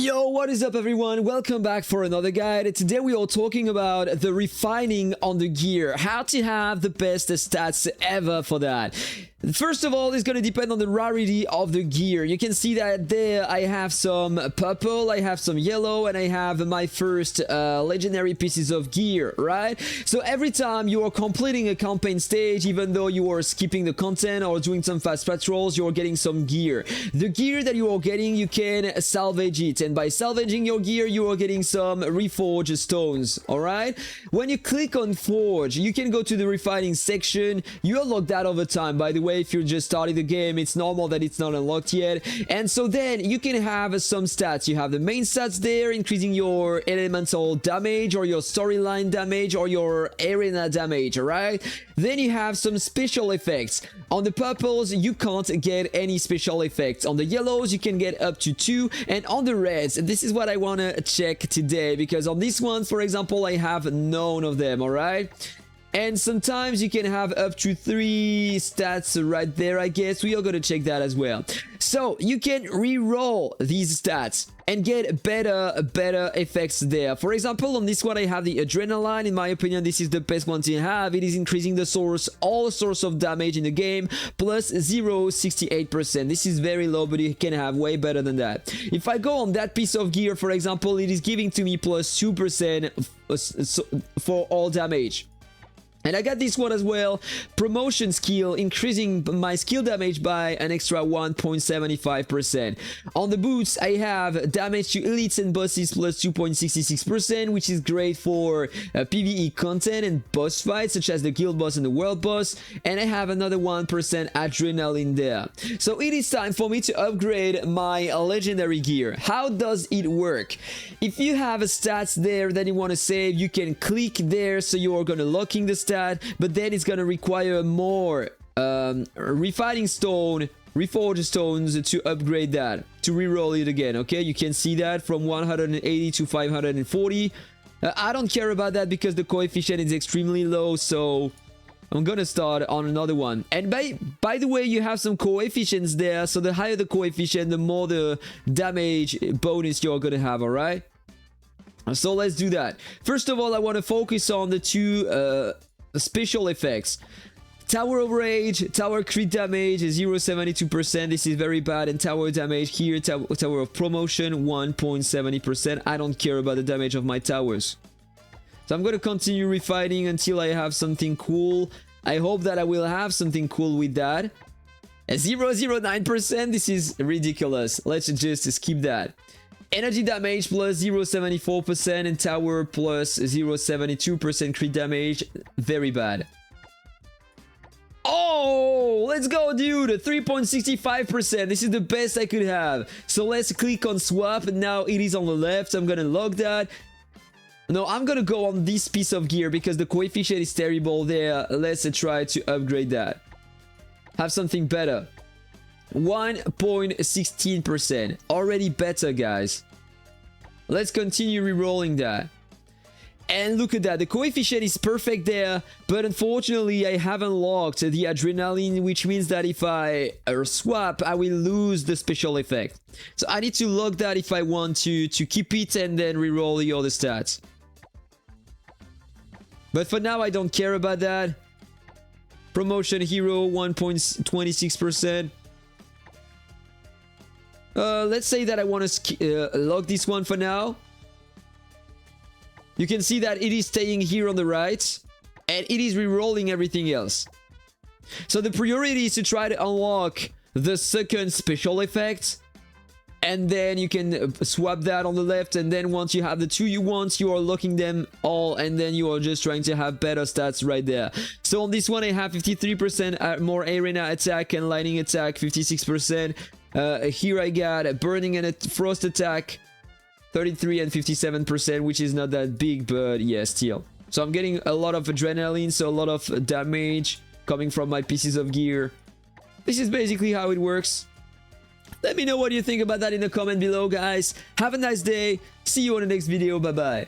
Yo, what is up everyone? Welcome back for another guide. Today we are talking about the refining on the gear, how to have the best stats ever for that. First of all, it's going to depend on the rarity of the gear. You can see that there I have some purple, I have some yellow, and I have my first legendary pieces of gear, right? So every time you are completing a campaign stage, even though you are skipping the content or doing some fast patrols, you are getting some gear. The gear that you are getting, you can salvage it, and by salvaging your gear, you are getting some reforged stones, alright? When you click on forge, you can go to the refining section. You unlock that over time, by the way. If you're just starting the game, it's normal that it's not unlocked yet. And so then you can have some stats. You have the main stats there, increasing your elemental damage or your storyline damage or your arena damage, alright? Then you have some special effects. On the purples, you can't get any special effects. On the yellows, you can get up to 2. And on the reds, this is what I want to check today, because on this one, for example, I have none of them, alright? And sometimes you can have up to 3 stats right there, I guess. We are going to check that as well. So you can re-roll these stats and get better effects there. For example, on this one, I have the adrenaline. In my opinion, this is the best one to have. It is increasing the all source of damage in the game, plus 0.68%. This is very low, but you can have way better than that. If I go on that piece of gear, for example, it is giving to me plus 2% for all damage. And I got this one as well, promotion skill, increasing my skill damage by an extra 1.75%. On the boots, I have damage to elites and bosses plus 2.66%, which is great for PvE content and boss fights, such as the guild boss and the world boss. And I have another 1% adrenaline there. So it is time for me to upgrade my legendary gear. How does it work? If you have a stats there that you want to save, you can click there, so you are going to lock in the stat. But then it's gonna require more refining stone, reforged stones to upgrade that, to reroll it again. Okay, you can see that from 180 to 540. I don't care about that because the coefficient is extremely low, so I'm gonna start on another one. And by the way, you have some coefficients there, so the higher the coefficient, the more the damage bonus you're gonna have. All right, so let's do that. First of all, I want to focus on the two special effects. Tower of Rage, tower crit damage is 0.72%. This is very bad. And tower damage here, tower of promotion 1.70%. I don't care about the damage of my towers. So I'm going to continue refining until I have something cool. I hope that I will have something cool with that. 0.09%, this is ridiculous. Let's just skip that. Energy damage plus 0.74% and tower plus 0.72% crit damage. Very bad. Oh, let's go, dude. 3.65%. This is the best I could have. So let's click on swap. Now it is on the left. I'm gonna lock that. No, I'm gonna go on this piece of gear because the coefficient is terrible there. Let's try to upgrade that. Have something better. 1.16%. Already better, guys. Let's continue re-rolling that. And look at that. The coefficient is perfect there. But unfortunately, I haven't locked the adrenaline, which means that if I swap, I will lose the special effect. So I need to lock that if I want to keep it and then re-roll the other stats. But for now, I don't care about that. Promotion hero, 1.26%. Let's say that I want to lock this one for now. You can see that it is staying here on the right, and it is re-rolling everything else. So the priority is to try to unlock the second special effect, and then you can swap that on the left, and then once you have the two you want, you are locking them all, and then you are just trying to have better stats right there. So on this one, I have 53% more arena attack and lightning attack, 56%. Here I got burning and a frost attack, 33 and 57%, which is not that big, but yeah, still. So I'm getting a lot of adrenaline, so a lot of damage coming from my pieces of gear. This is basically how it works. Let me know what you think about that in the comment below, guys. Have a nice day. See you on the next video. Bye bye.